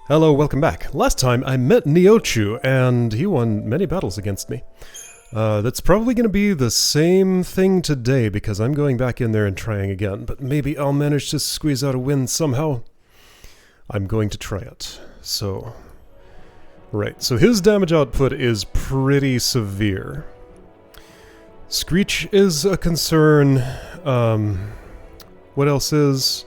Hello, welcome back. Last time I met Neochu, and he won many battles against me. That's probably going to be the same thing today, because I'm going back in there and trying again, but maybe I'll manage to squeeze out a win somehow. I'm going to try it. So, right, so his damage output is pretty severe. Screech is a concern. What else is...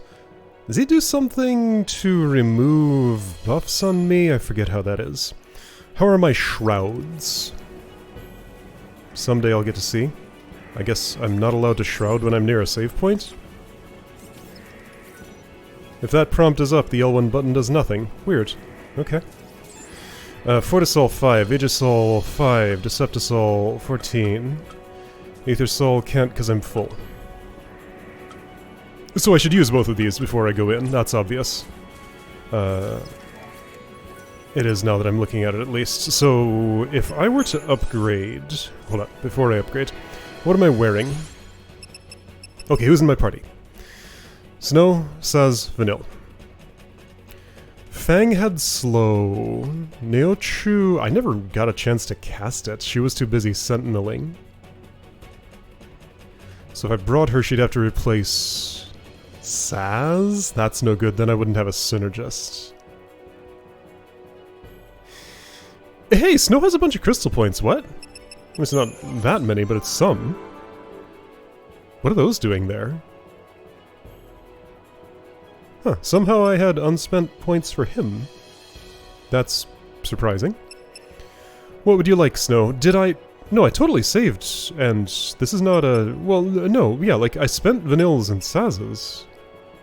Does he do something to remove buffs on me? I forget how that is. How are my shrouds? Someday I'll get to see. I guess I'm not allowed to shroud when I'm near a save point? If that prompt is up, the L1 button does nothing. Weird. Okay. Fortisol 5, Aegisol 5, Deceptisol 14. Aethersol can't because I'm full. So I should use both of these before I go in, that's obvious. It is now that I'm looking at it at least. So if I were to upgrade... Hold up, before I upgrade. What am I wearing? Okay, who's in my party? Snow, Saz, Vanille. Fang had slow. Neochu... I never got a chance to cast it. She was too busy sentineling. So if I brought her, she'd have to replace... Saz? That's no good, then I wouldn't have a synergist. Hey, Snow has a bunch of crystal points, what? It's not that many, but it's some. What are those doing there? Huh, somehow I had unspent points for him. That's surprising. What would you like, Snow? Did I... No, I totally saved, and this is not a... Well, no, yeah, like, I spent Vanilles and Sazes.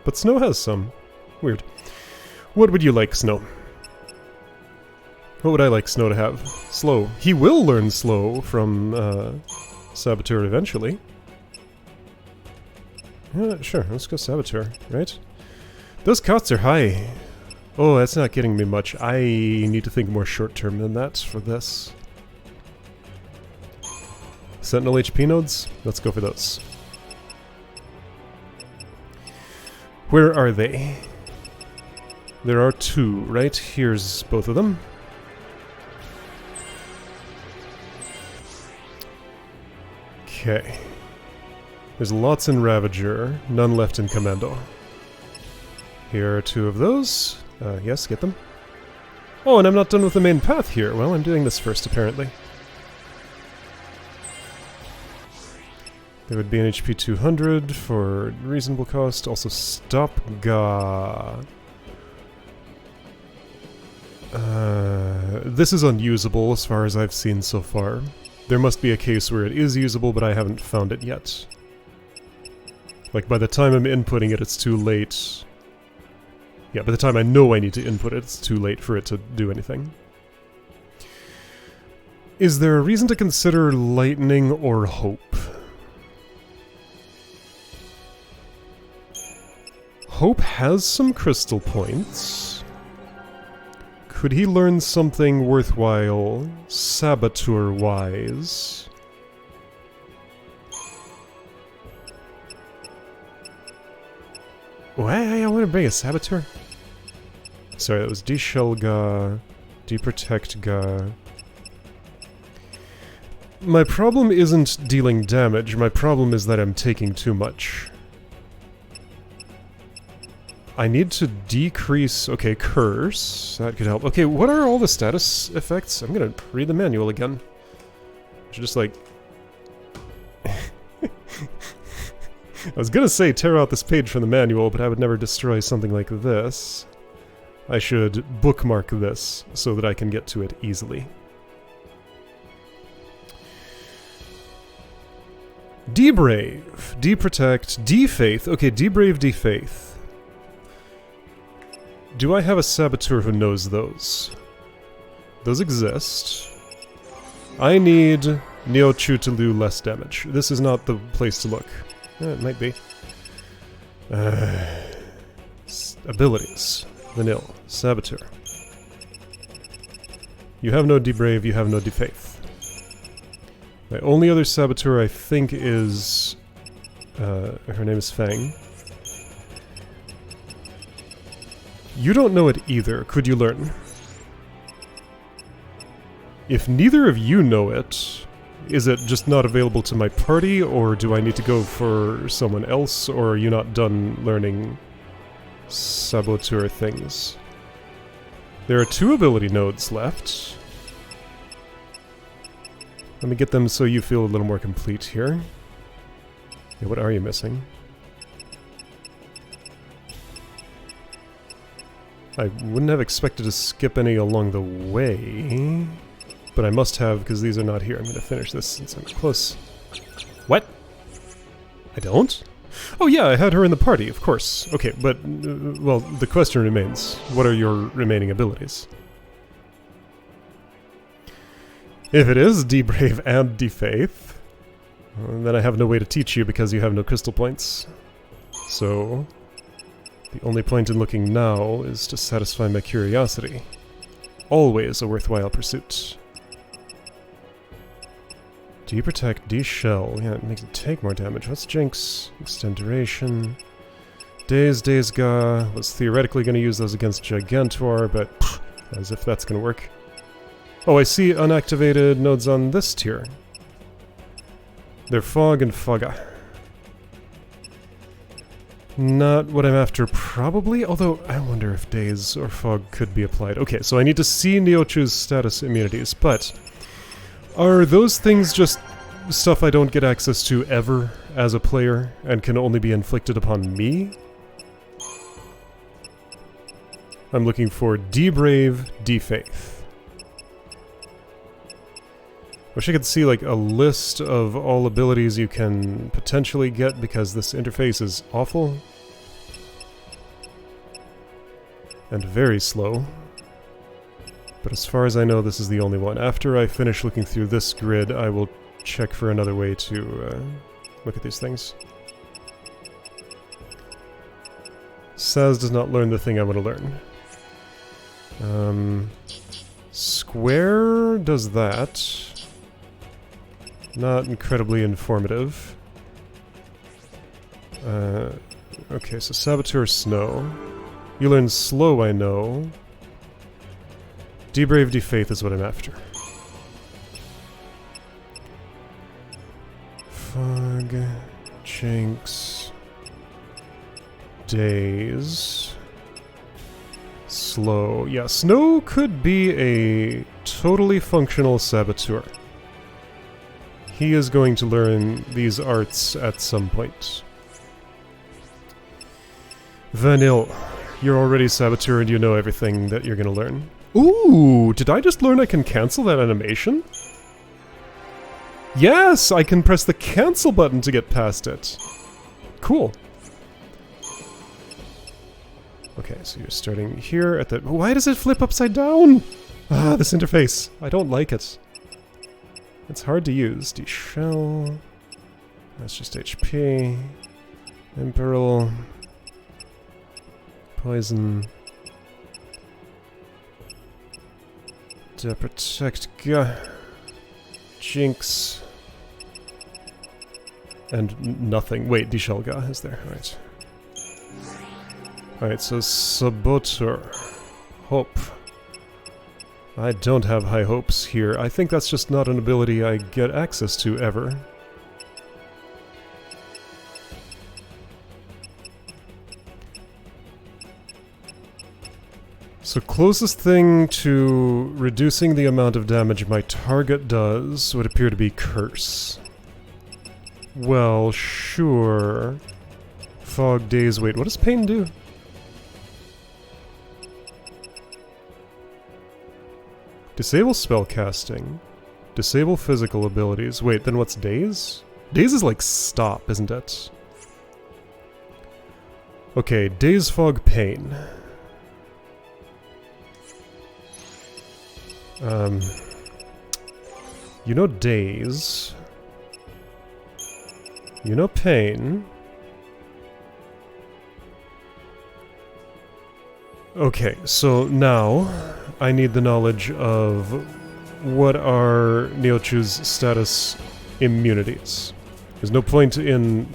But Snow has some. Weird. What would you like, Snow? What would I like Snow to have? Slow. He will learn Slow from, Saboteur eventually. Yeah, sure, let's go Saboteur, right? Those costs are high. Oh, that's not getting me much. I need to think more short-term than that for this. Sentinel HP nodes? Let's go for those. Where are they? There are two, right? Here's both of them. Okay. There's lots in Ravager, none left in Commando. Here are two of those. Yes, get them. Oh, and I'm not done with the main path here. Well, I'm doing this first, apparently. There would be an HP 200 for reasonable cost. Also, stop Ga. This is unusable as far as I've seen so far. There must be a case where it is usable, but I haven't found it yet. Like, by the time I'm inputting it, it's too late. Yeah, by the time I know I need to input it, it's too late for it to do anything. Is there a reason to consider Lightning or Hope? Hope has some crystal points. Could he learn something worthwhile, Saboteur-wise? Why? I want to bring a Saboteur? Sorry, that was De-Shell Ga, De-Protect Ga. My problem isn't dealing damage, my problem is that I'm taking too much. I need to decrease... Okay, Curse. That could help. Okay, what are all the status effects? I'm gonna read the manual again. I should just, like... I was gonna say tear out this page from the manual, but I would never destroy something like this. I should bookmark this so that I can get to it easily. De-Brave, De-Protect, De-Faith. Okay, De-Brave, De-Faith. Do I have a Saboteur who knows those? Those exist. I need Neochu to do less damage. This is not the place to look. It might be. Abilities. Vanille. Saboteur. You have no De-Brave, you have no De-Faith. My only other Saboteur, I think, is... her name is Fang. You don't know it either. Could you learn? If neither of you know it, is it just not available to my party, or do I need to go for someone else, or are you not done learning saboteur things? There are 2 ability nodes left. Let me get them so you feel a little more complete here. Yeah, what are you missing? I wouldn't have expected to skip any along the way, but I must have because these are not here. I'm going to finish this since I'm close. What? I don't? Oh yeah, I had her in the party, of course. Okay, but, well, the question remains. What are your remaining abilities? If it is D-Brave and D-Faith, then I have no way to teach you because you have no crystal points. So, the only point in looking now is to satisfy my curiosity. Always a worthwhile pursuit. D-Protect, D-Shell. Yeah, it makes it take more damage. What's Jinx? Extend duration. Daze Ga. Was theoretically going to use those against Gigantor, but pff, as if that's going to work. Oh, I see unactivated nodes on this tier. They're Fog and Fogga. Not what I'm after, probably, although I wonder if Daze or Fog could be applied. Okay, so I need to see Neochu's status immunities, but are those things just stuff I don't get access to ever as a player and can only be inflicted upon me? I'm looking for D-Brave, D-Faith. Wish I could see like a list of all abilities you can potentially get because this interface is awful. And very slow. But as far as I know, this is the only one. After I finish looking through this grid, I will check for another way to look at these things. Saz does not learn the thing I want to learn. Square does that. Not incredibly informative. Okay, so Saboteur Snow. You learn Slow, I know. D-Brave, D-Faith is what I'm after. Fog, Jinx, Daze, Slow. Yeah, Snow could be a totally functional Saboteur. He is going to learn these arts at some point. Vanille, you're already Saboteur and you know everything that you're going to learn. Ooh, did I just learn I can cancel that animation? Yes, I can press the cancel button to get past it. Cool. Okay, so you're starting here at the... Why does it flip upside down? Ah, this interface. I don't like it. It's hard to use. D-Shell. That's just HP. Imperil. Poison. Protect. Jinx. And nothing. Wait, D-Shell is there. Alright. Alright, so Saboteur. Hope. I don't have high hopes here. I think that's just not an ability I get access to ever. So closest thing to reducing the amount of damage my target does would appear to be Curse. Well, sure. Fog, Daze, wait, what does Pain do? Disable spellcasting. Disable physical abilities. Wait, then what's Daze? Daze is like stop, isn't it? Okay, Daze, Fog, Pain. You know Daze. You know Pain. Okay, so now I need the knowledge of what are Neochu's status immunities. There's no point in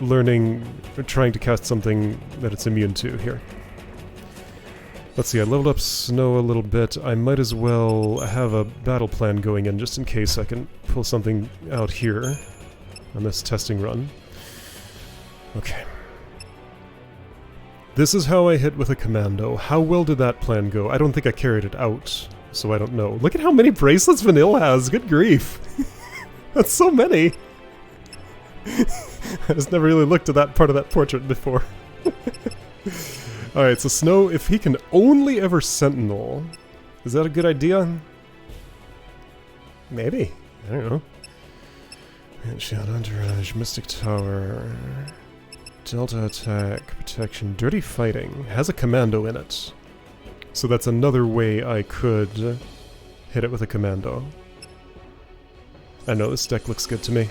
learning or trying to cast something that it's immune to here. Let's see, I leveled up Snow a little bit. I might as well have a battle plan going in just in case I can pull something out here on this testing run. Okay. This is how I hit with a commando. How well did that plan go? I don't think I carried it out, so I don't know. Look at how many bracelets Vanille has! Good grief! That's so many! I just never really looked at that part of that portrait before. Alright, so Snow, if he can only ever Sentinel, is that a good idea? Maybe. I don't know. Shield Entourage, Mystic Tower, Delta Attack, Protection, Dirty Fighting. Has a commando in it. So that's another way I could hit it with a commando. I know this deck looks good to me.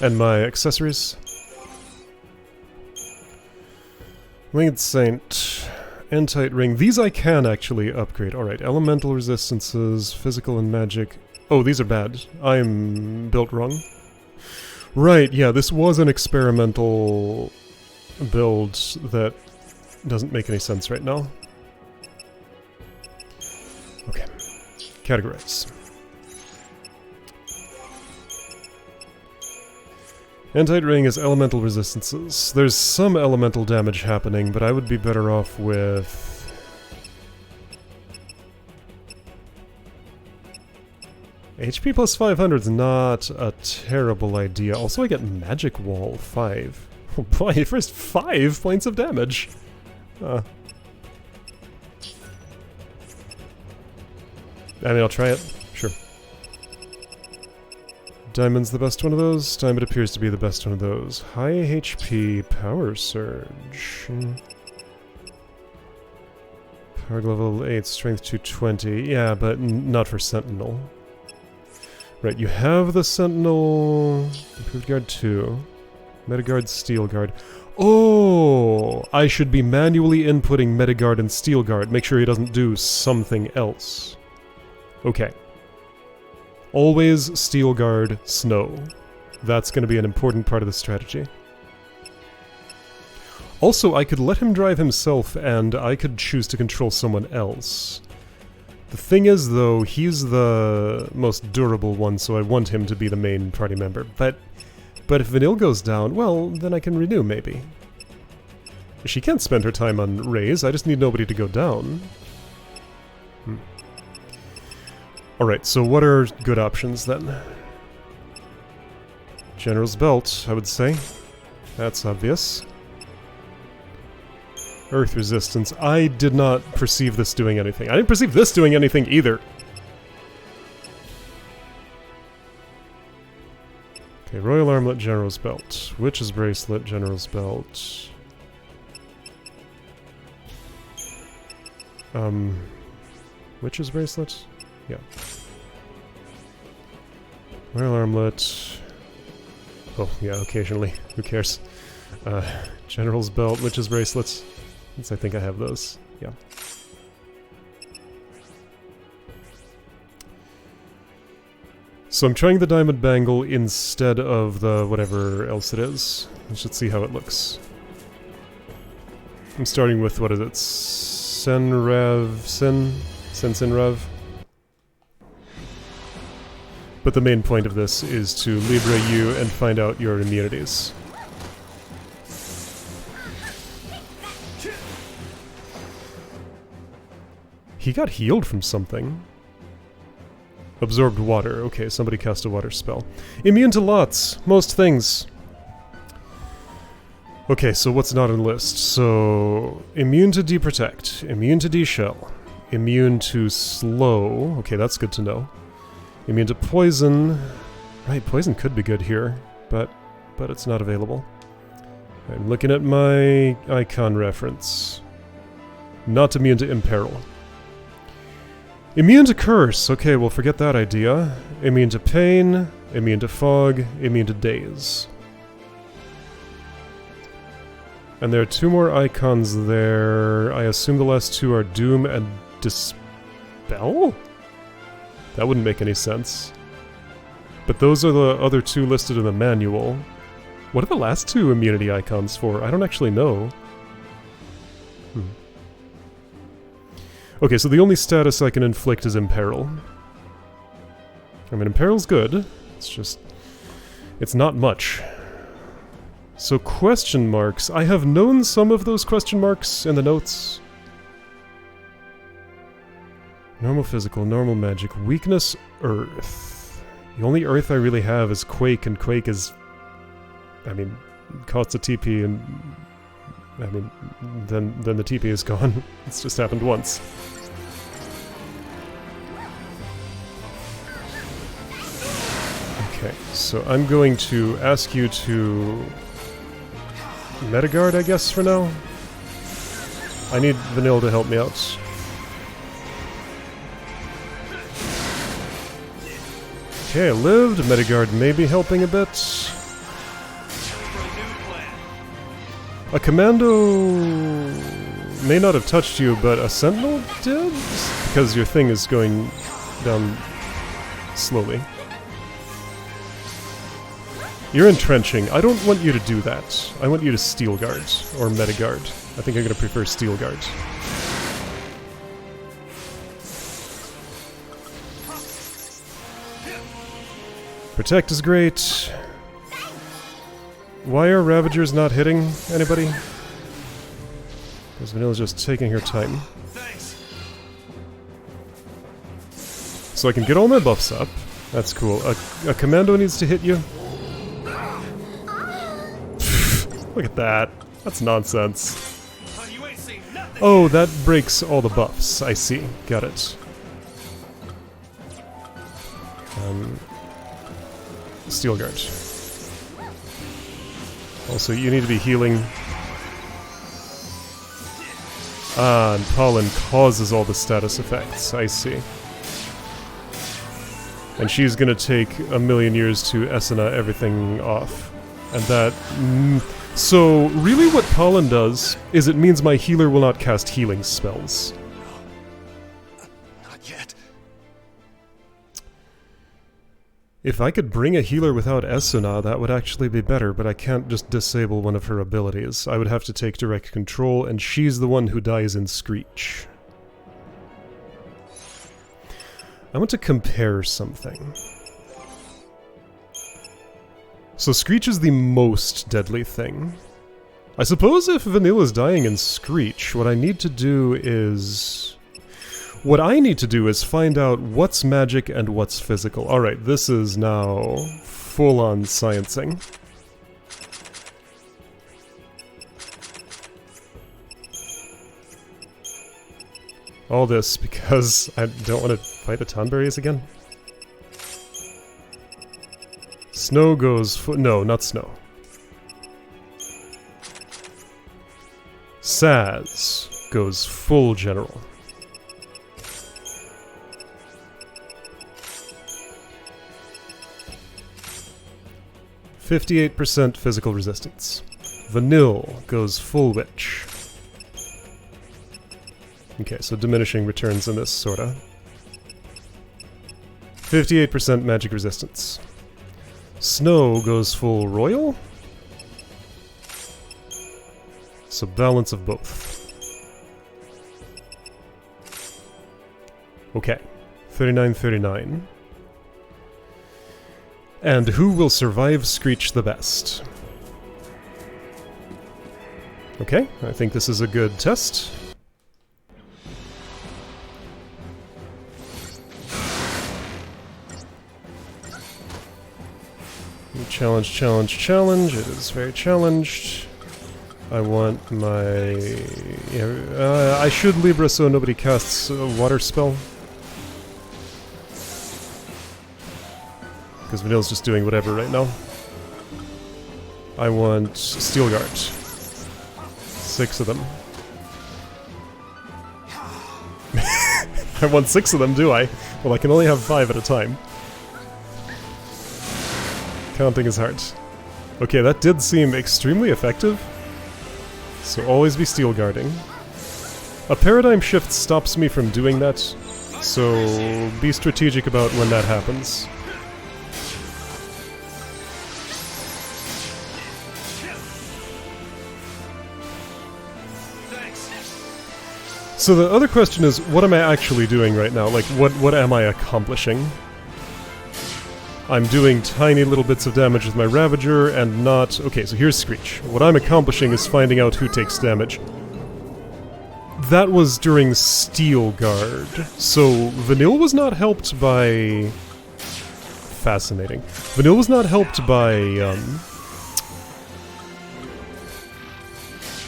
And my accessories. Winged Saint, Entite Ring. These I can actually upgrade. Alright, elemental resistances, physical and magic. Oh, these are bad. I'm built wrong. Right, yeah, this was an experimental build that doesn't make any sense right now. Okay, categorize. Entite Ring is elemental resistances. There's some elemental damage happening, but I would be better off with... HP plus 500 is not a terrible idea. Also, I get Magic Wall 5. Oh boy, first 5 points of damage! I mean, I'll try it. Sure. Diamond's the best one of those. Diamond appears to be the best one of those. High HP Power Surge. Power level 8, Strength 220. Yeah, but not for Sentinel. Right, you have the Sentinel... Improved Guard 2. Metaguard, Steel Guard. Oh! I should be manually inputting Metaguard and Steel Guard. Make sure he doesn't do something else. Okay. Always Steel Guard Snow. That's going to be an important part of the strategy. Also, I could let him drive himself, and I could choose to control someone else. The thing is, though, he's the most durable one, so I want him to be the main party member. But if Vanille goes down, well, then I can renew, maybe. She can't spend her time on Raise, I just need nobody to go down. Alright, so what are good options then? General's Belt, I would say. That's obvious. Earth Resistance. I did not perceive this doing anything. I didn't perceive this doing anything either! Okay, Royal Armlet, General's Belt. Witch's Bracelet, General's Belt. Witch's Bracelet? Yeah. Royal Armlet. Oh, yeah, occasionally. Who cares? General's Belt, Witch's Bracelets. Since I think I have those. Yeah. So I'm trying the Diamond Bangle instead of the whatever else it is. Let's see how it looks. I'm starting with, what is it? Sensinrev. But the main point of this is to Libre you and find out your immunities. He got healed from something. Absorbed water. Okay, somebody cast a water spell. Immune to lots. Most things. Okay, so what's not on the list? So, immune to deprotect. Immune to deshell. Immune to slow. Okay, that's good to know. Immune to poison. Right, poison could be good here, but it's not available. I'm looking at my icon reference. Not immune to imperil. Immune to curse. Okay, we'll forget that idea. Immune to pain. Immune to fog. Immune to daze. And there are 2 more icons there. I assume the last 2 are Doom and Dispel? That wouldn't make any sense. But those are the other 2 listed in the manual. What are the last 2 immunity icons for? I don't actually know. Okay, so the only status I can inflict is Imperil. I mean, Imperil's good. It's just... it's not much. So question marks. I have known some of those question marks in the notes. Normal physical, normal magic, weakness, earth. The only earth I really have is Quake, and Quake is... I mean, costs a TP and... I mean, then the TP is gone. It's just happened once. Okay, so I'm going to ask you to... Metagard, I guess, for now? I need Vanille to help me out. Okay, I lived. Metagard may be helping a bit. A commando may not have touched you, but a sentinel did? Because your thing is going down slowly. You're entrenching. I don't want you to do that. I want you to steel guard, or metagard. I think I'm going to prefer steel guard. Protect is great. Why are Ravagers not hitting anybody? Because Vanilla's just taking her time. So I can get all my buffs up. That's cool. A commando needs to hit you. Look at that. That's nonsense. Oh, that breaks all the buffs. I see. Got it. Steel Guard. Also, you need to be healing. Ah, and Pollen causes all the status effects. I see. And she's gonna take a million years to Esena everything off. And that... so, really what Pollen does is it means my healer will not cast healing spells. Not yet. If I could bring a healer without Esuna, that would actually be better, but I can't just disable one of her abilities. I would have to take direct control, and she's the one who dies in Screech. I want to compare something. So Screech is the most deadly thing. I suppose if Vanilla's dying in Screech, what I need to do is... What I need to do is find out what's magic and what's physical. Alright, this is now full-on sciencing. All this because I don't want to fight the Tonberries again. Snow goes... no, not Snow. Saz goes full general. 58% physical resistance. Vanille goes full witch. Okay, so diminishing returns in this, sorta. 58% magic resistance. Snow goes full royal. So balance of both. Okay, 39-39. And who will survive Screech the best? Okay, I think this is a good test. Challenge, challenge, challenge. It is very challenged. I want my... yeah, I should Libra so nobody casts a water spell. Because Vanilla's just doing whatever right now. I want Steel Guard. 6 of them. I want 6 of them, do I? Well, I can only have 5 at a time. Counting is hard. Okay, that did seem extremely effective. So always be Steel Guarding. A paradigm shift stops me from doing that, so be strategic about when that happens. So the other question is, what am I actually doing right now? Like, what am I accomplishing? I'm doing tiny little bits of damage with my Ravager and not... Okay, so here's Screech. What I'm accomplishing is finding out who takes damage. That was during Steel Guard. So Vanille was not helped by... Fascinating. Vanille was not helped by,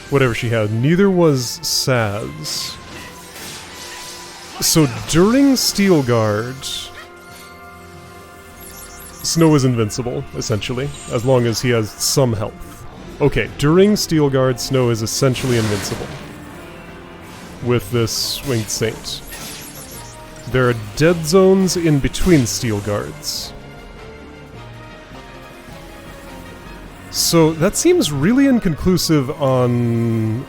whatever she had. Neither was Saz. So during Steel Guard, Snow is invincible, essentially, as long as he has some health. Okay, during Steel Guard, Snow is essentially invincible with this Winged Saint. There are dead zones in between Steel Guards. So that seems really inconclusive on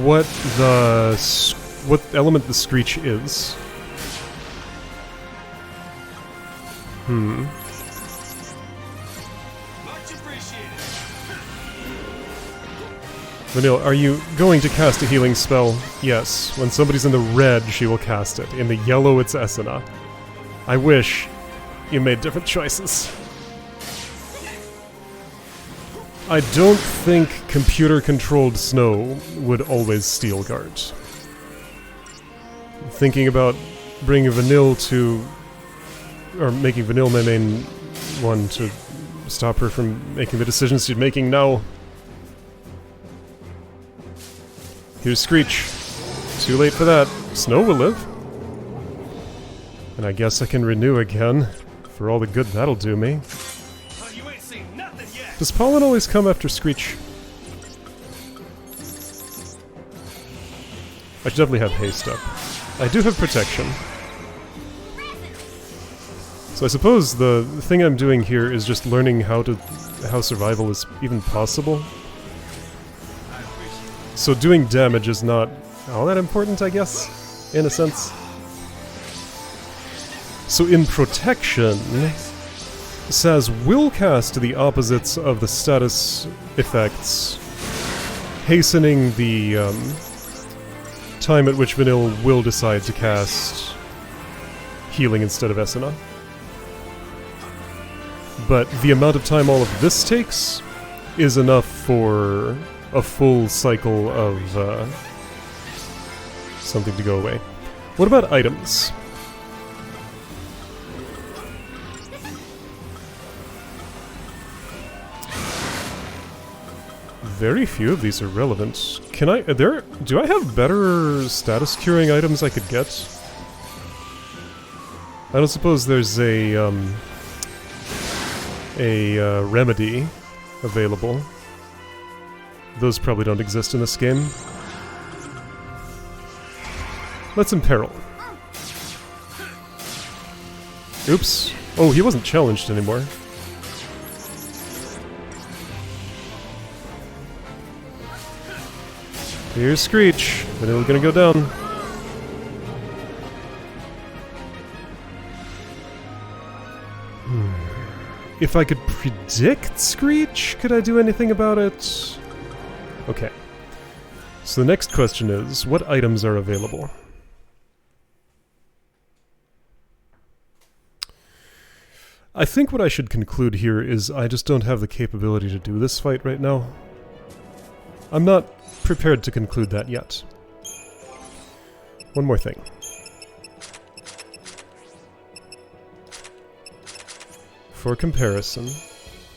what element the Screech is. Vanille, are you going to cast a healing spell? Yes. When somebody's in the red, she will cast it. In the yellow, it's Esena. I wish you made different choices. I don't think computer-controlled Snow would always Steel Guard. Thinking about bringing Vanille to... or making Vanille my main one to stop her from making the decisions she's making now. Here's Screech. Too late for that. Snow will live. And I guess I can renew again, for all the good that'll do me. Does Pollen always come after Screech? I should definitely have haste up. I do have protection. So I suppose the thing I'm doing here is just learning how survival is even possible. So doing damage is not all that important, I guess, in a sense. So in protection, Saz will cast the opposites of the status effects, hastening the time at which Vanille will decide to cast healing instead of Esena. But the amount of time all of this takes is enough for a full cycle of something to go away. What about items? Very few of these are relevant. Can I... do I have better status curing items I could get? I don't suppose there's a remedy available. Those probably don't exist in this game. Let's imperil. Oops. Oh, he wasn't challenged anymore. Here's Screech. Vanille gonna go down. If I could predict Screech, could I do anything about it? Okay. So the next question is, what items are available? I think what I should conclude here is I just don't have the capability to do this fight right now. I'm not prepared to conclude that yet. One more thing. For comparison,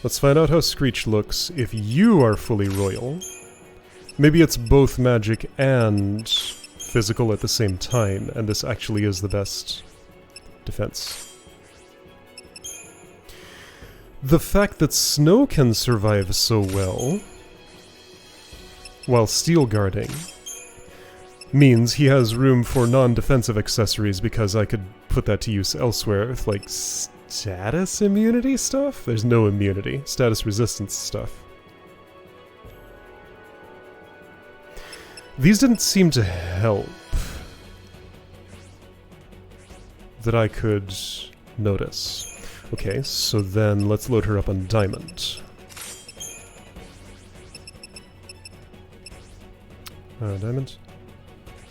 let's find out how Screech looks if you are fully royal. Maybe it's both magic and physical at the same time, and this actually is the best defense. The fact that Snow can survive so well while steel guarding means he has room for non-defensive accessories, because I could put that to use elsewhere with, like, status immunity stuff? There's no immunity. Status resistance stuff. These didn't seem to help that I could notice. Okay, so then let's load her up on Diamond. Diamond?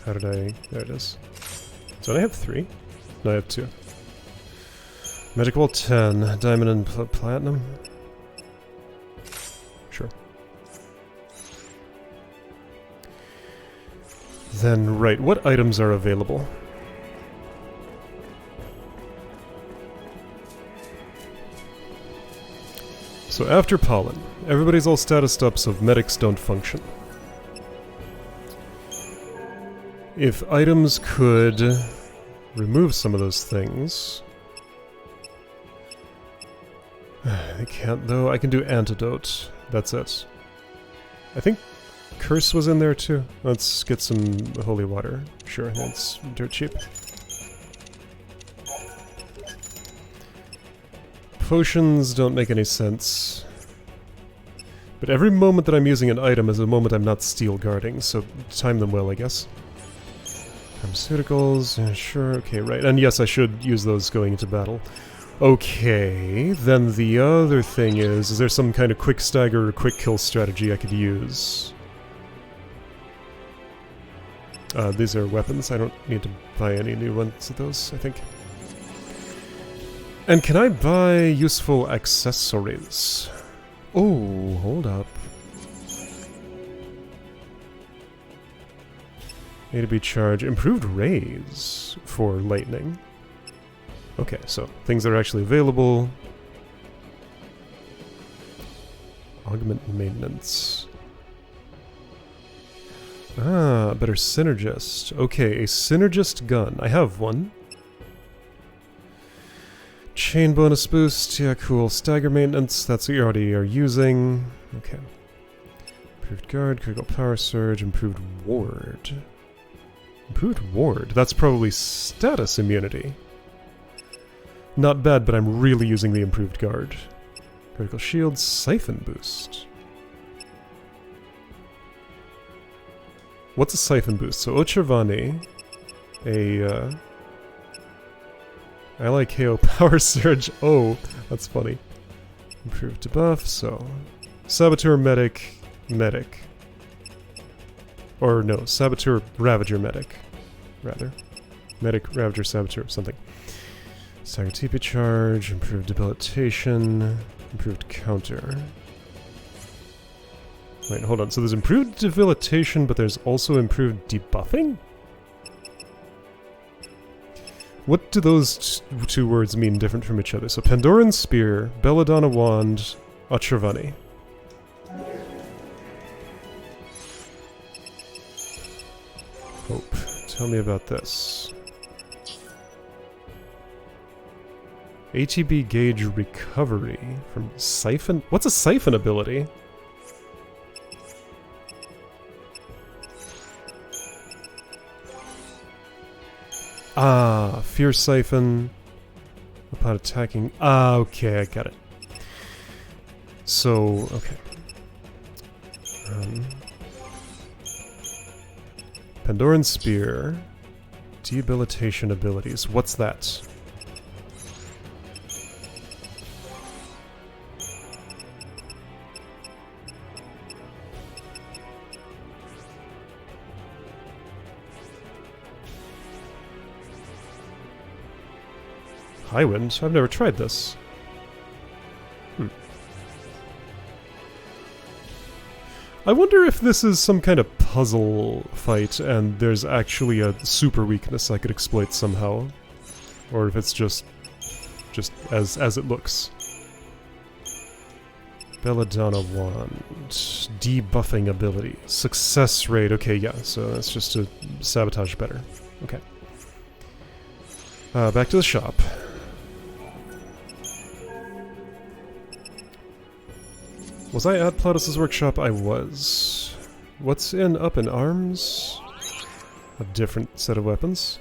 How did I... There it is. Don't I have 3? No, I have 2. Magic Wall 10. Diamond and Platinum? Sure. Then, right, what items are available? So after Pollen, everybody's all status up, so medics don't function. If items could remove some of those things... They can't though. I can do Antidote. That's it. I think Curse was in there too. Let's get some holy water. Sure, that's dirt cheap. Potions don't make any sense. But every moment that I'm using an item is a moment I'm not steel guarding, so time them well, I guess. Pharmaceuticals, sure, okay, right. And yes, I should use those going into battle. Okay, then the other thing is there some kind of quick stagger or quick kill strategy I could use? These are weapons. I don't need to buy any new ones of those, I think. And can I buy useful accessories? Oh, hold up. A to B charge. Improved raise for lightning. Okay, so things that are actually available. Augment maintenance. Ah, better synergist. Okay, a synergist gun. I have one. Chain bonus boost. Yeah, cool. Stagger maintenance. That's what you already are using. Okay. Improved guard, critical power surge, improved ward. Improved ward. That's probably status immunity. Not bad, but I'm really using the improved guard. Critical shield, siphon boost. What's a siphon boost? So Ochirvani, a ally KO power surge. Oh, that's funny. Improved debuff, so Saboteur medic, medic. Or no, Saboteur Ravager medic, rather. Medic, Ravager, Saboteur, something. Stagger TP charge, improved debilitation, improved counter. Wait, hold on. So there's improved debilitation, but there's also improved debuffing? What do those two words mean different from each other? So Pandoran Spear, Belladonna Wand, Ochirvani. Hope. Tell me about this. ATB gauge recovery from siphon. What's a siphon ability? Ah, fear siphon upon attacking. Ah, okay, I got it. So, okay. Pandoran Spear. Debilitation abilities. What's that? Highwind? I've never tried this. I wonder if this is some kind of puzzle fight and there's actually a super weakness I could exploit somehow. Or if it's just as it looks. Belladonna Wand. Debuffing ability. Success rate. Okay, yeah, so that's just to sabotage better. Okay. Back to the shop. Was I at Plautus's workshop? I was. What's in Up in Arms? A different set of weapons.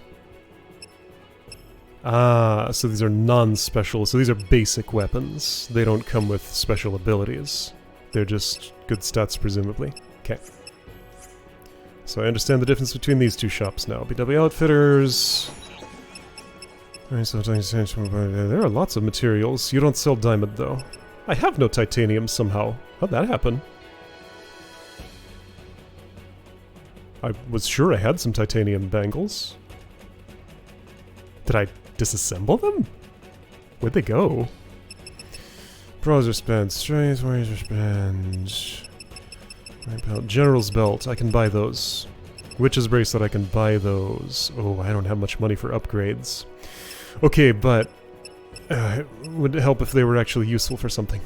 Ah, so these are non-special, so these are basic weapons. They don't come with special abilities. They're just good stats, presumably. Okay. So I understand the difference between these two shops now. BW Outfitters... There are lots of materials. You don't sell diamond, though. I have no titanium somehow. How'd that happen? I was sure I had some titanium bangles. Did I disassemble them? Where'd they go? Browser spend, strength, razor spend. General's belt, I can buy those. Witch's bracelet, I can buy those. Oh, I don't have much money for upgrades. Okay, but it would help if they were actually useful for something.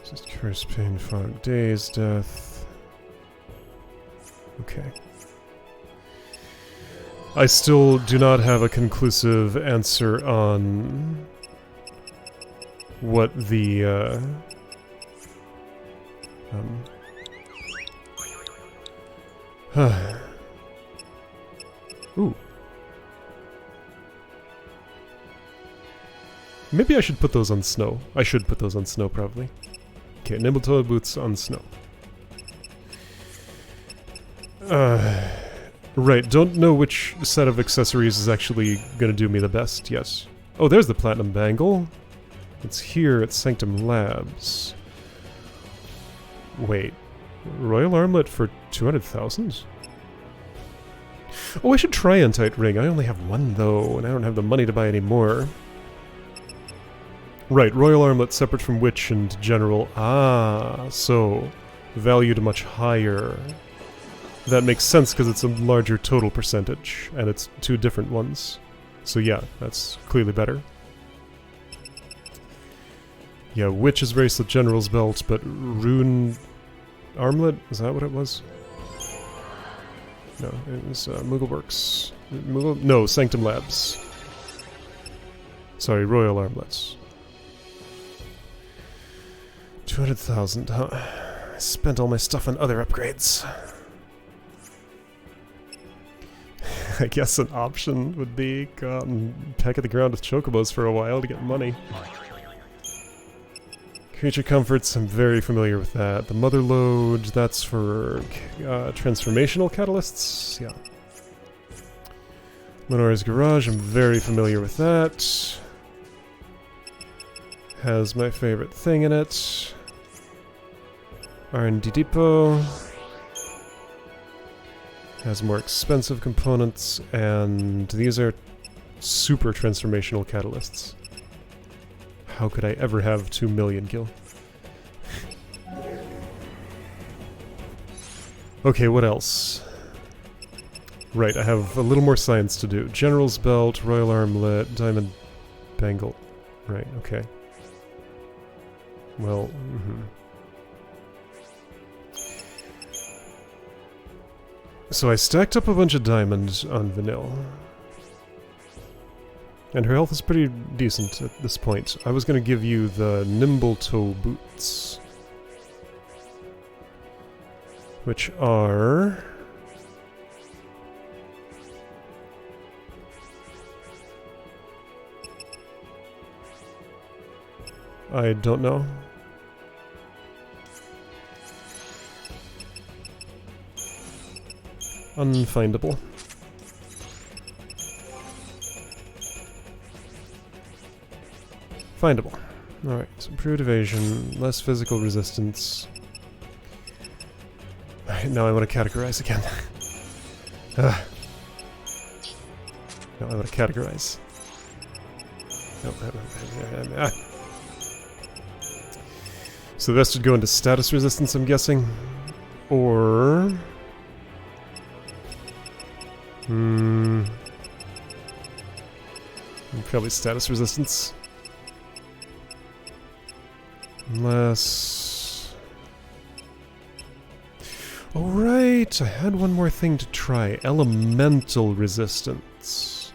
Just curse, pain, fog, days, death. Okay. I still do not have a conclusive answer on what the ooh. Maybe I should put those on snow. I should put those on snow, probably. Okay, nimble-toed boots on snow. Right, don't know which set of accessories is actually gonna do me the best yet. Oh, there's the platinum bangle. It's here at Sanctum Labs. Wait. Royal armlet for 200,000? Oh, I should try Untite Ring. I only have one, though, and I don't have the money to buy any more. Right, Royal armlet separate from Witch and General. Ah, so valued much higher. That makes sense because it's a larger total percentage, and it's two different ones. So yeah, that's clearly better. Yeah, Witch's bracelet, General's belt, but Rune armlet? Is that what it was? No, it was Moogleworks. No, Sanctum Labs. Sorry, Royal armlets. 200,000, huh? I spent all my stuff on other upgrades. I guess an option would be go out and peck at the ground with chocobos for a while to get money. Creature comforts, I'm very familiar with that. The mother load, that's for transformational catalysts, yeah. Lenore's Garage, I'm very familiar with that. Has my favorite thing in it. R&D Depot. Has more expensive components, and these are super transformational catalysts. How could I ever have 2 million gil? Okay, what else? Right, I have a little more science to do. General's belt, royal armlet, diamond bangle. Right, okay. Well, So I stacked up a bunch of diamonds on Vanille. And her health is pretty decent at this point. I was going to give you the nimble toe boots. Which are... I don't know. Unfindable. Findable. Alright, so improved evasion, less physical resistance. Alright, now I want to categorize again. Now I want to categorize. So this should go into status resistance, I'm guessing. Or... probably status resistance. Unless... Oh right, I had one more thing to try. Elemental resistance.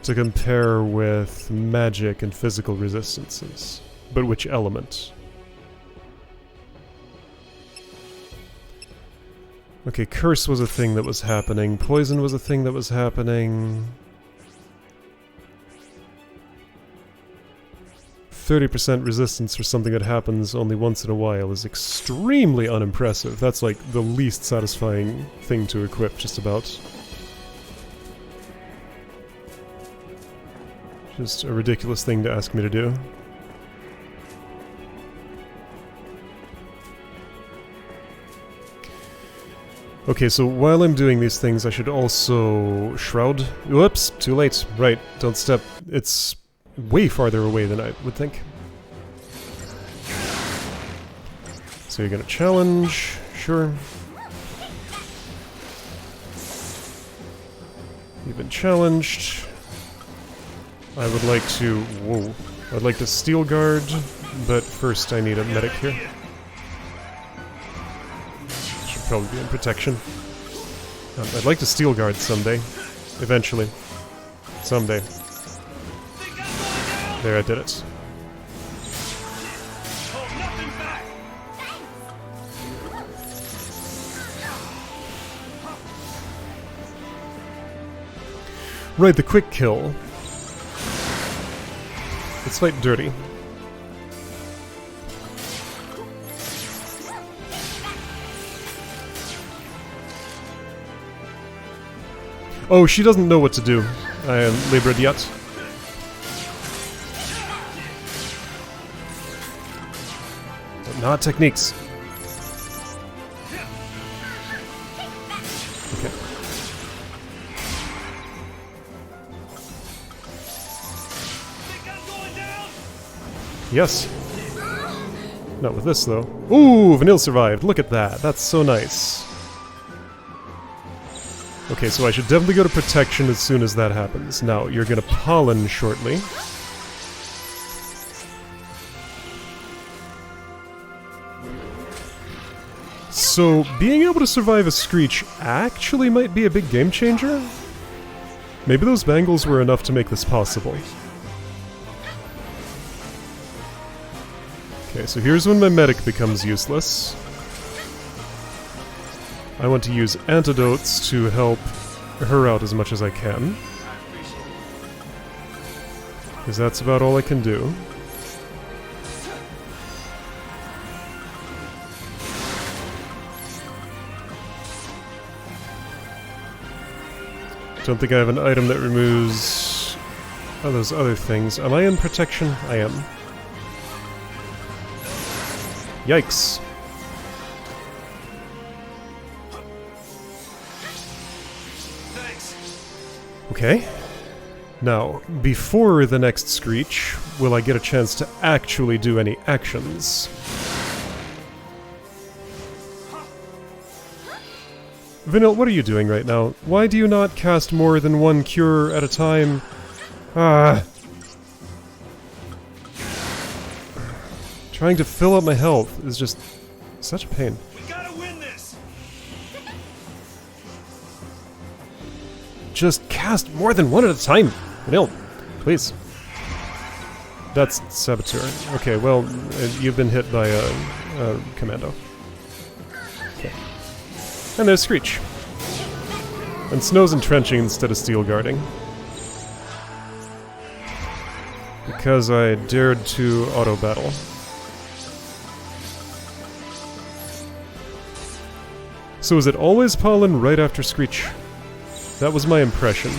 To compare with magic and physical resistances. But which element? Okay, curse was a thing that was happening. Poison was a thing that was happening. 30% resistance for something that happens only once in a while is extremely unimpressive. That's like the least satisfying thing to equip, just about. Just a ridiculous thing to ask me to do. Okay, so while I'm doing these things, I should also shroud. Whoops, too late. Right, don't step. It's way farther away than I would think. So you're gonna challenge, sure. You've been challenged. I would like to, whoa, I'd like to steel guard, but first I need a medic here. Should probably be in protection. I'd like to steel guard someday, eventually, someday. There, I did it. Right, the quick kill. Let's fight dirty. Oh, she doesn't know what to do. I am labored yet. But not techniques. Okay. Yes. Not with this, though. Ooh, Vanille survived. Look at that. That's so nice. Okay, so I should definitely go to protection as soon as that happens. Now, you're gonna pollen shortly. So, being able to survive a Screech actually might be a big game changer? Maybe those bangles were enough to make this possible. Okay, so here's when my medic becomes useless. I want to use antidotes to help her out as much as I can. Because that's about all I can do. Don't think I have an item that removes all those other things. Am I in protection? I am. Yikes. Okay. Now, before the next Screech, will I get a chance to actually do any actions? Vanille, what are you doing right now? Why do you not cast more than one cure at a time? Ah. Trying to fill up my health is just such a pain. We gotta win this. Just cast more than one at a time. Vanille, please. That's Saboteur. Okay, well, you've been hit by a commando. Okay. And there's Screech. And Snow's entrenching instead of steel guarding. Because I dared to auto-battle. So is it always pollen right after Screech? That was my impression.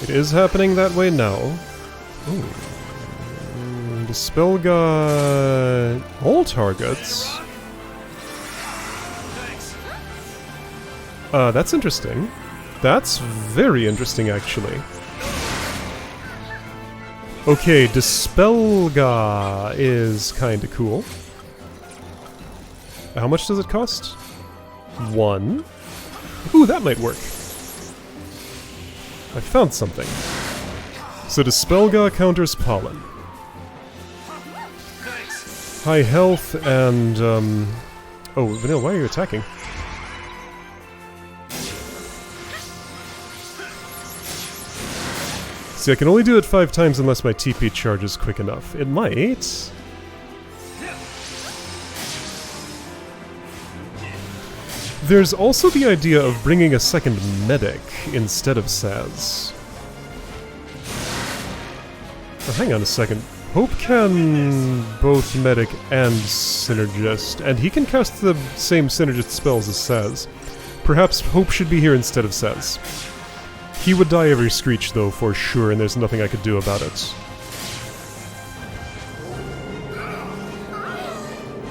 It is happening that way now. Ooh. Dispel got all targets. That's interesting. That's very interesting, actually. Okay, Dispelga is kinda cool. How much does it cost? 1. Ooh, that might work. I found something. So Dispelga counters pollen. High health and, Oh, Vanille, why are you attacking? See, I can only do it 5 times unless my TP charges quick enough. It might. There's also the idea of bringing a second medic instead of Saz. Oh, hang on a second. Hope can both medic and synergist, and he can cast the same synergist spells as Saz. Perhaps Hope should be here instead of Saz. He would die every Screech though, for sure, and there's nothing I could do about it.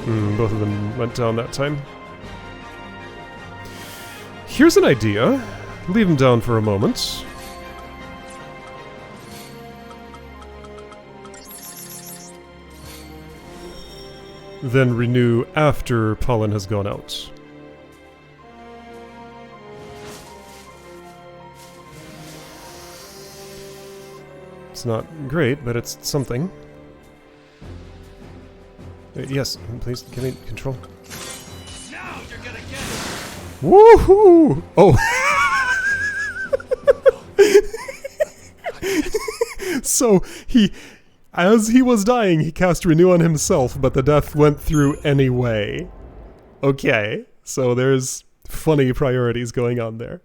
Both of them went down that time. Here's an idea. Leave him down for a moment. Then renew after pollen has gone out. It's not great, but it's something. Yes, please give me control. Now you're gonna get it. Woohoo! Oh. So as he was dying, he cast Renew on himself, but the death went through anyway. Okay, so there's funny priorities going on there.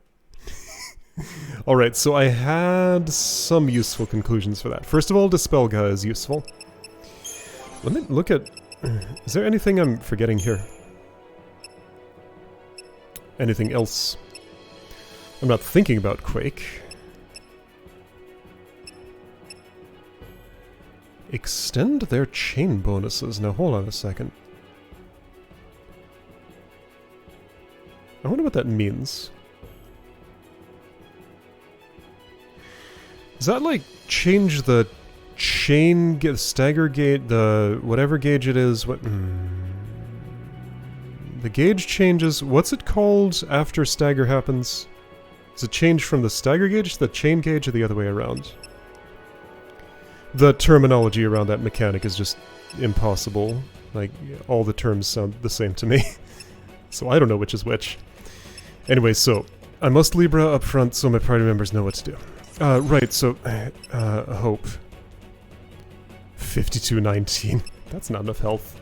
Alright, so I had some useful conclusions for that. First of all, Dispelga is useful. Let me look at... Is there anything I'm forgetting here? Anything else? I'm not thinking about Quake. Extend their chain bonuses. Now hold on a second. I wonder what that means. Does that like change the chain stagger gauge, the whatever gauge it is? What? The gauge changes. What's it called after stagger happens? Does it change from the stagger gauge to the chain gauge, or the other way around? The terminology around that mechanic is just impossible. Like, all the terms sound the same to me. So I don't know which is which. Anyway, so I must Libra up front so my party members know what to do. Right, so Hope. 5219. That's not enough health.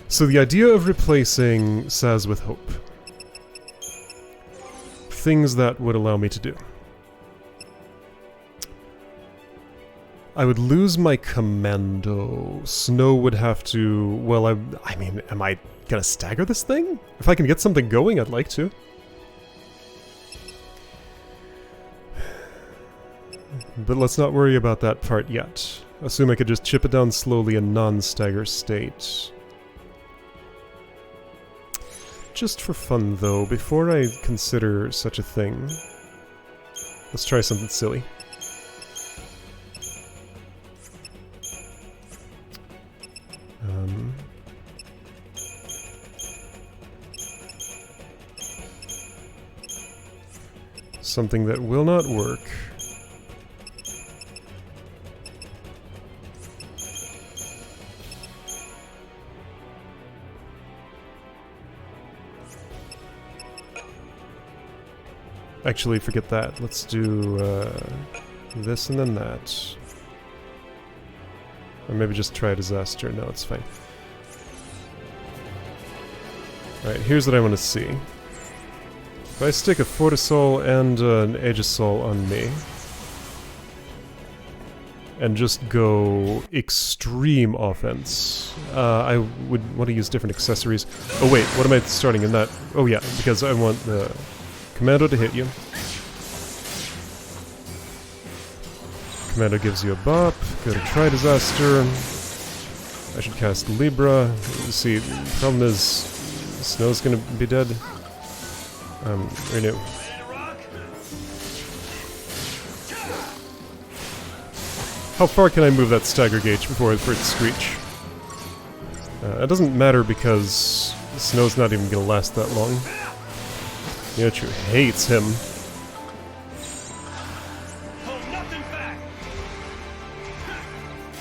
So the idea of replacing Saz with Hope. Things that would allow me to do. I would lose my commando. Snow would have to... Well, I mean, am I gonna stagger this thing? If I can get something going, I'd like to. But let's not worry about that part yet. Assume I could just chip it down slowly in non-stagger state. Just for fun, though, before I consider such a thing, let's try something silly. Something that will not work. Actually, forget that. Let's do this and then that. Or maybe just try a disaster. No, it's fine. Alright, here's what I want to see. If I stick a Fortisol and an Aegisol on me, and just go extreme offense, I would want to use different accessories. Oh wait, what am I starting in that? Oh yeah, because I want the Commando to hit you. Commando gives you a bop. Go to Try Disaster. I should cast Libra. See, the problem is Snow's gonna be dead. Renew. How far can I move that stagger gauge before it screech? It doesn't matter because Snow's not even gonna last that long. Yochu hates him.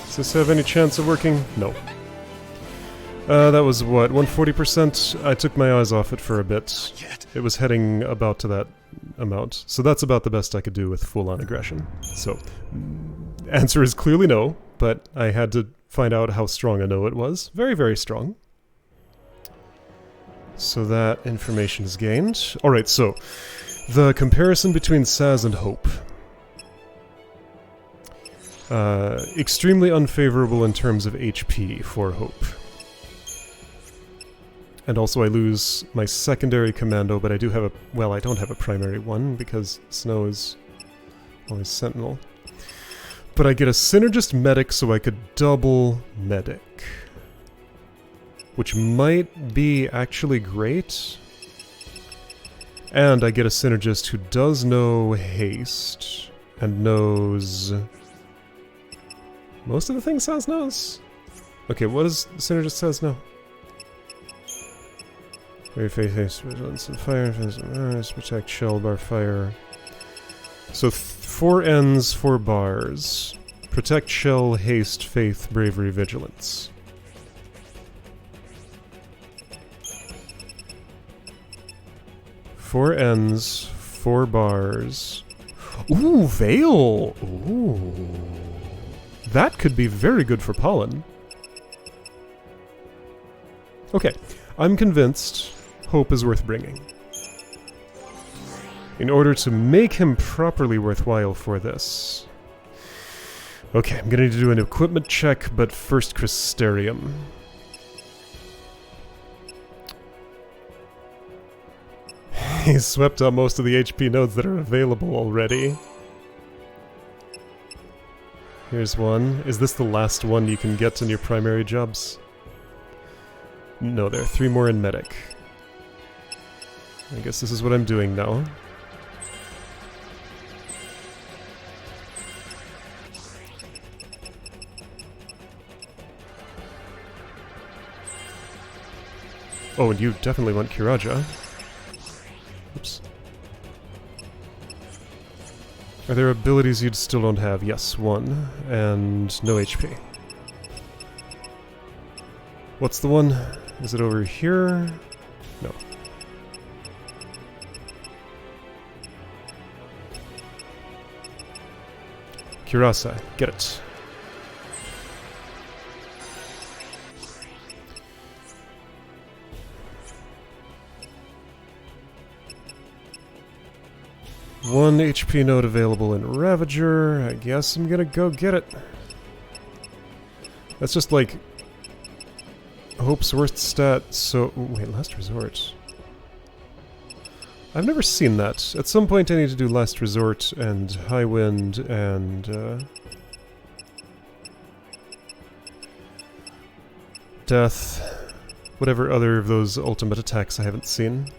Does this have any chance of working? No. That was what, 140%? I took my eyes off it for a bit. It was heading about to that amount. So that's about the best I could do with full-on aggression. So, answer is clearly no, but I had to find out how strong a no it was. Very, very strong. So that information is gained. Alright, so the comparison between Saz and Hope. Extremely unfavorable in terms of HP for Hope. And also I lose my secondary commando, but I do have a... Well, I don't have a primary one, because Snow is always Sentinel. But I get a Synergist Medic, so I could double Medic. which might be actually great. And I get a synergist who does know haste and knows most of the things Saz knows. Okay, what does the synergist Saz know? Very face vigilance and fire, protect shell bar fire. So 4 ends, 4 bars. Protect shell, haste, faith, bravery, vigilance. Four ends, 4 bars. Ooh, Veil! Ooh. That could be very good for Pollen. Okay, I'm convinced Hope is worth bringing. In order to make him properly worthwhile for this. Okay, I'm gonna need to do an equipment check, but first Crystarium. He's swept up most of the HP nodes that are available already. Here's one. Is this the last one you can get in your primary jobs? No, there are 3 more in Medic. I guess this is what I'm doing now. Oh, and you definitely want Kiraja. Oops. Are there abilities you still don't have? Yes, 1. And no HP. What's the one? Is it over here? No. Kirasai, get it. One HP node available in Ravager. I guess I'm gonna go get it. That's just like Hope's worst stat, so... Ooh, wait, Last Resort. I've never seen that. At some point I need to do Last Resort and High Wind and... Death. Whatever other of those ultimate attacks I haven't seen.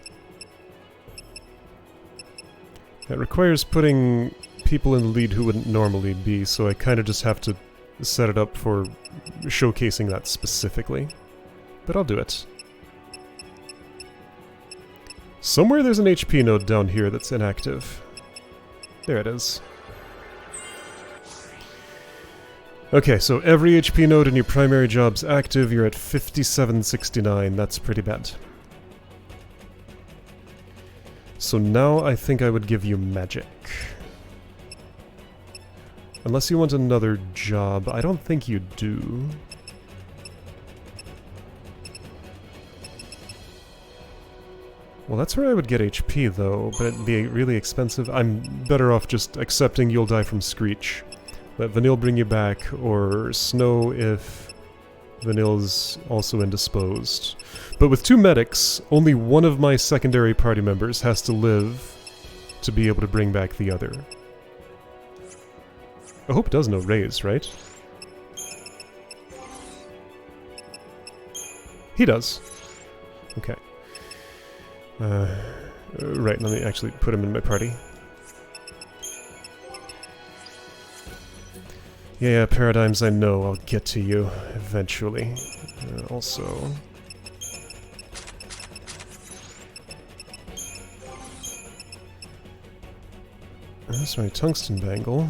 It requires putting people in the lead who wouldn't normally be, so I kind of just have to set it up for showcasing that specifically. But I'll do it. Somewhere there's an HP node down here that's inactive. There it is. Okay, so every HP node in your primary job's active. You're at 5769. That's pretty bad. So now I think I would give you magic. Unless you want another job. I don't think you do. Well, that's where I would get HP, though, but it'd be really expensive. I'm better off just accepting you'll die from Screech. Let Vanille bring you back, or Snow if Vanille's also indisposed. But with 2 medics, only one of my secondary party members has to live to be able to bring back the other. I hope does know Raise, right? He does. Okay. Right, let me actually put him in my party. Yeah, Paradigms, I know. I'll get to you eventually. Also... That's my tungsten bangle.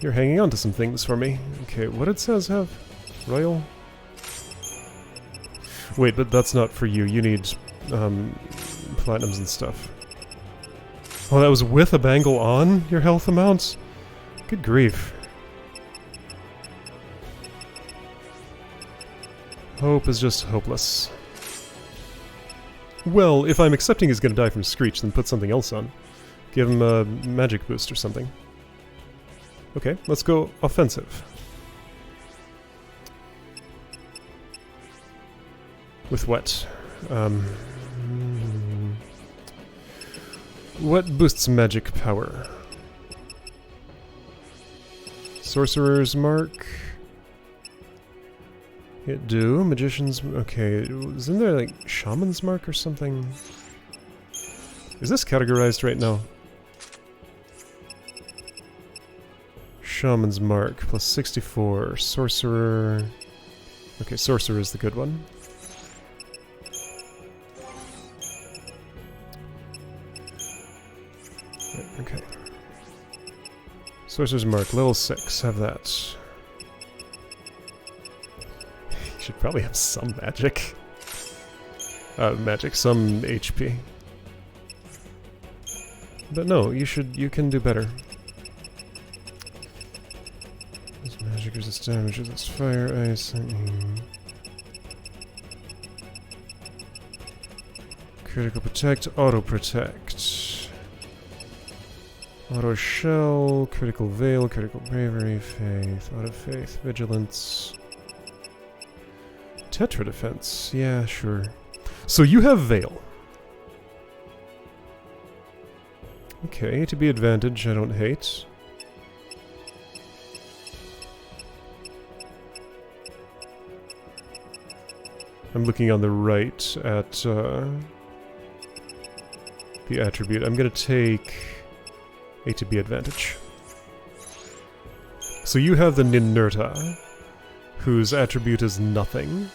You're hanging on to some things for me. Okay, what did Saz have? Royal? Wait, but that's not for you. You need, platinums and stuff. Oh, that was with a bangle on your health amount? Good grief. Hope is just hopeless. Well, if I'm accepting he's gonna die from Screech, then put something else on. Give him a magic boost or something. Okay, let's go offensive. With what? What boosts magic power? Sorcerer's Mark? Hit do. Magician's... Okay, isn't there like Shaman's Mark or something? Is this categorized right now? Shaman's Mark, plus 64. Sorcerer... Okay, Sorcerer is the good one. Okay. Sorcerer's Mark, level 6. Have that. You should probably have some magic. Some HP. But no, you can do better. This magic resists damage, resists fire, ice, critical protect, auto protect. Auto shell, critical veil, critical bravery, faith, auto faith, vigilance. Tetra defense, yeah, sure. So you have veil. Okay, to be advantage, I don't hate. I'm looking on the right at the attribute. I'm gonna take A to B advantage. So you have the Ninerta, whose attribute is nothing.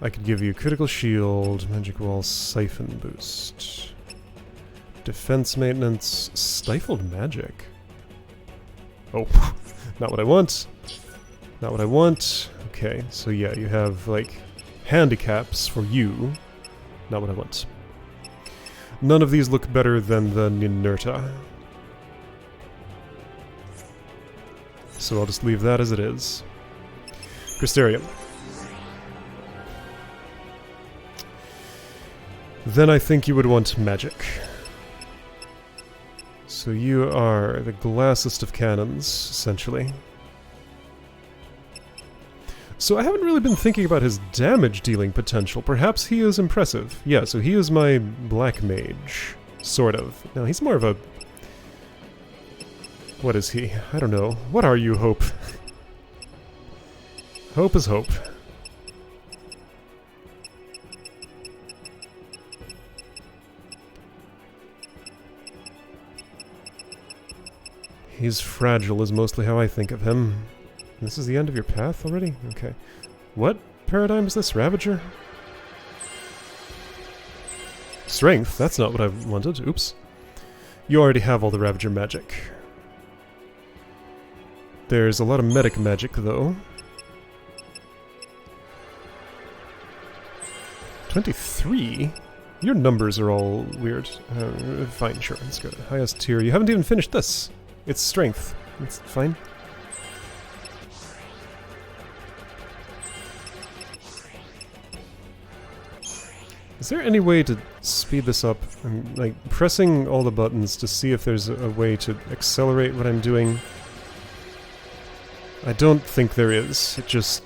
I could give you critical shield, magic wall, siphon boost, defense maintenance, stifled magic. Oh, not what I want. Not what I want. Okay, so yeah, you have like handicaps for you. Not what I want. None of these look better than the Ninerta. So I'll just leave that as it is. Crystarium. Then I think you would want magic. So you are the glassest of cannons, essentially. So I haven't really been thinking about his damage-dealing potential. Perhaps he is impressive. Yeah, so he is my black mage. Sort of. Now, he's more of a... What is he? I don't know. What are you, Hope? Hope is Hope. He's fragile is mostly how I think of him. This is the end of your path already? Okay. What paradigm is this? Ravager? Strength? That's not what I wanted. Oops. You already have all the Ravager magic. There's a lot of medic magic, though. 23? Your numbers are all weird. Fine, sure, let's go to highest tier. You haven't even finished this. It's strength. It's fine. Is there any way to speed this up? I'm like pressing all the buttons to see if there's a way to accelerate what I'm doing. I don't think there is. It just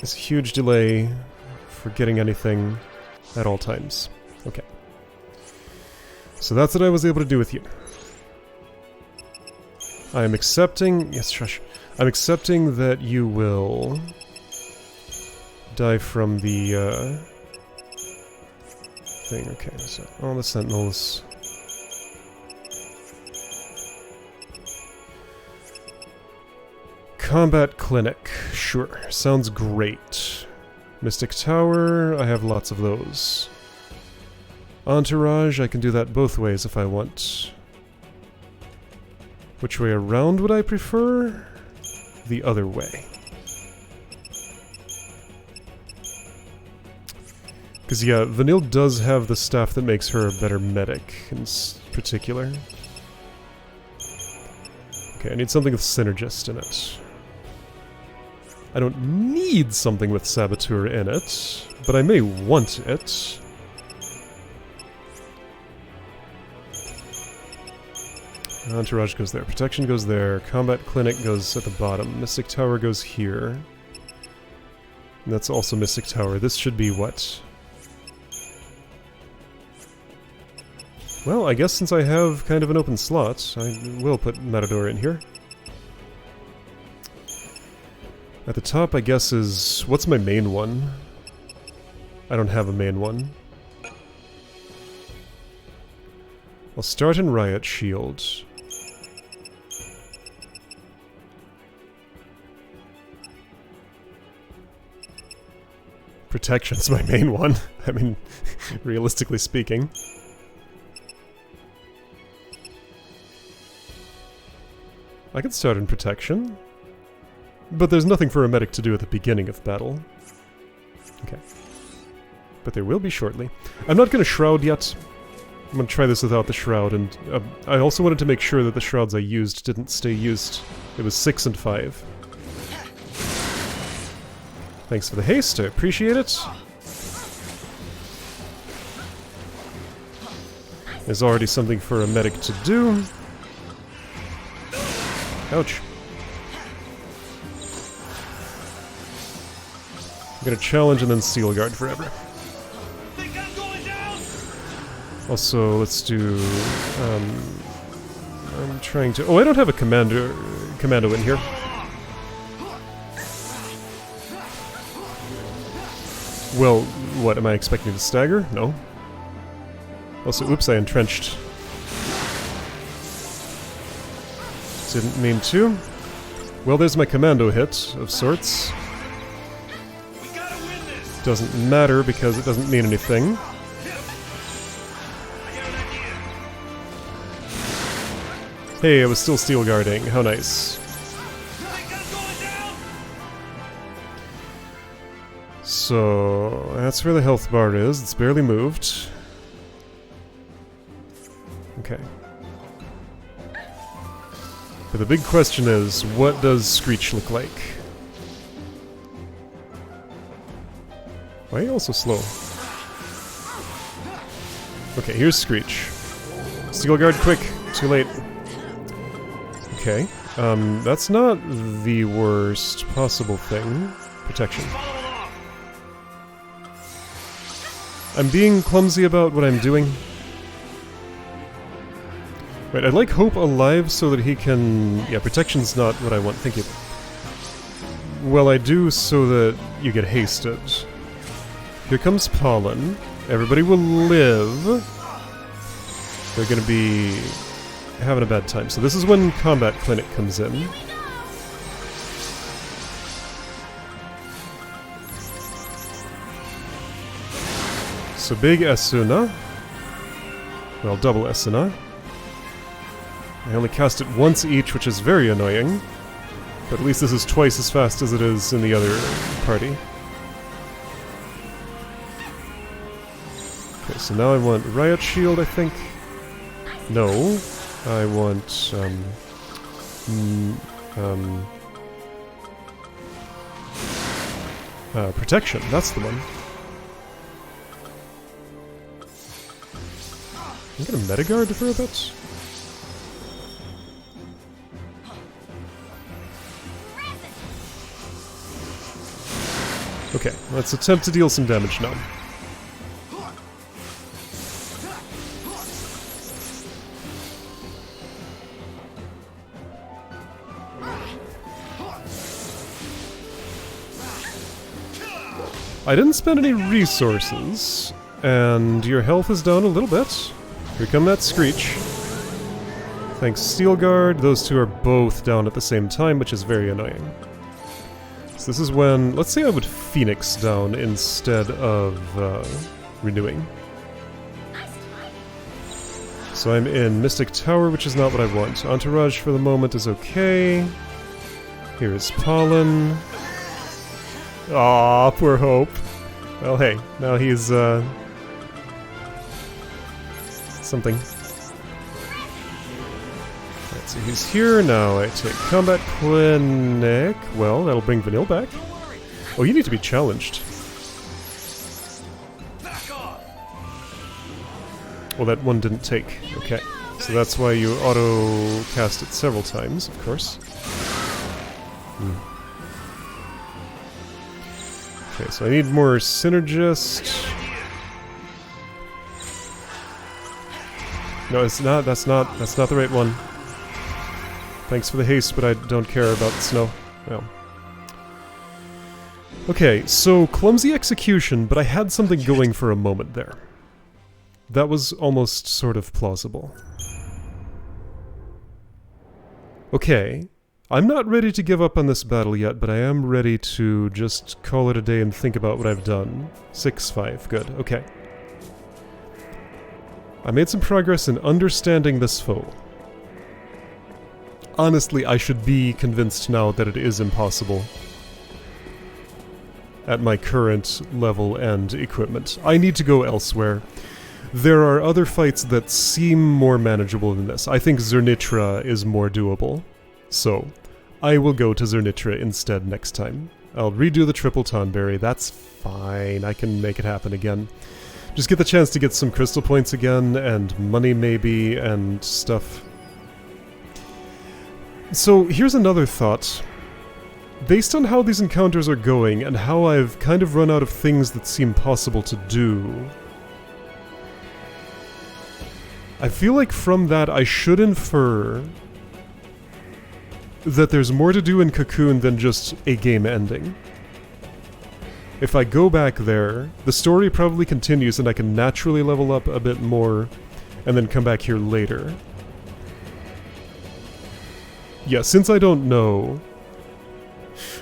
is a huge delay for getting anything at all times. Okay. So that's what I was able to do with you. I am accepting... Yes, shush. I'm accepting that you will die from the thing. Okay, so all the sentinels. Combat clinic. Sure, sounds great. Mystic Tower, I have lots of those. Entourage, I can do that both ways if I want. Which way around would I prefer? The other way. Because yeah, Vanille does have the stuff that makes her a better medic in particular. Okay, I need something with Synergist in it. I don't need something with Saboteur in it, but I may want it. Entourage goes there, Protection goes there, Combat Clinic goes at the bottom, Mystic Tower goes here. And that's also Mystic Tower. This should be what? Well, I guess since I have kind of an open slot, I will put Matador in here. At the top, I guess, is... What's my main one? I don't have a main one. I'll start in Riot Shield. Protection's my main one. I mean, realistically speaking. I could start in Protection. But there's nothing for a medic to do at the beginning of battle. Okay. But there will be shortly. I'm not gonna Shroud yet. I'm gonna try this without the Shroud, and I also wanted to make sure that the Shrouds I used didn't stay used. It was 6 and 5. Thanks for the haste, I appreciate it. There's already something for a medic to do. Ouch. I'm gonna challenge and then Steel Guard forever. Think I'm going down? Also, let's do... I'm trying to... Oh, I don't have a commando in here. Well, what, am I expecting to stagger? No. Also, oops, I entrenched. Didn't mean to. Well, there's my commando hit, of sorts. We gotta win this. Doesn't matter because it doesn't mean anything. I got an idea. Hey, I was still steel guarding. How nice. Think I'm going down? So, that's where the health bar is. It's barely moved. Okay. But the big question is, what does Screech look like? Why are you all so slow? Okay, here's Screech. Steel Guard, quick! Too late. Okay. That's not the worst possible thing. Protection. I'm being clumsy about what I'm doing. Right, I'd like Hope alive so that he can... Yeah, protection's not what I want. Thank you. Well, I do so that you get hasted. Here comes Pollen. Everybody will live. They're gonna be having a bad time. So this is when Combat Clinic comes in. So big Esuna. Well, double Esuna. I only cast it once each, which is very annoying. But at least this is twice as fast as it is in the other party. Okay, so now I want Riot Shield, I think. No. I want, Protection. That's the one. I'm gonna Metagard for a bit. Okay, let's attempt to deal some damage now. I didn't spend any resources, and your health is down a little bit. Here come that Screech. Thanks, Steel Guard. Those two are both down at the same time, which is very annoying. So this is when... Let's say I would Phoenix down instead of renewing. So I'm in Mystic Tower, which is not what I want. Entourage for the moment is okay. Here is Pollen. Aw, poor Hope. Well, hey, now he's, something. Alright, so he's here now. I take Combat Clinic. Well, that'll bring Vanille back. Oh, you need to be challenged. Well, that one didn't take. Okay. So that's why you auto-cast it several times, of course. Okay, so I need more Synergist. No, it's not. That's not the right one. Thanks for the haste, but I don't care about the snow. Well. Okay, so clumsy execution, but I had something going for a moment there. That was almost sort of plausible. Okay, I'm not ready to give up on this battle yet, but I am ready to just call it a day and think about what I've done. 6-5, good, okay. I made some progress in understanding this foe. Honestly, I should be convinced now that it is impossible at my current level and equipment. I need to go elsewhere. There are other fights that seem more manageable than this. I think Zernitra is more doable. So, I will go to Zernitra instead next time. I'll redo the triple Tonberry. That's fine. I can make it happen again. Just get the chance to get some crystal points again, and money maybe, and stuff. So, here's another thought. Based on how these encounters are going, and how I've kind of run out of things that seem possible to do, I feel like from that I should infer that there's more to do in Cocoon than just a game ending. If I go back there, the story probably continues and I can naturally level up a bit more and then come back here later. Yeah, since I don't know...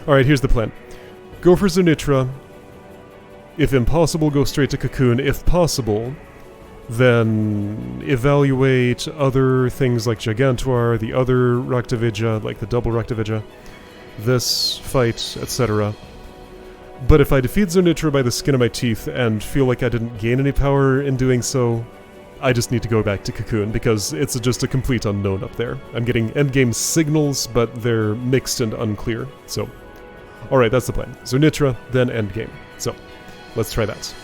Alright, here's the plan. Go for Zernitra. If impossible, go straight to Cocoon. If possible, then evaluate other things like Gigantuar, the other Raktavidya, like the double Raktavidya, this fight, etc. But if I defeat Zernitra by the skin of my teeth and feel like I didn't gain any power in doing so, I just need to go back to Cocoon, because it's just a complete unknown up there. I'm getting endgame signals, but they're mixed and unclear, so... Alright, that's the plan. Zernitra, then endgame. So, let's try that.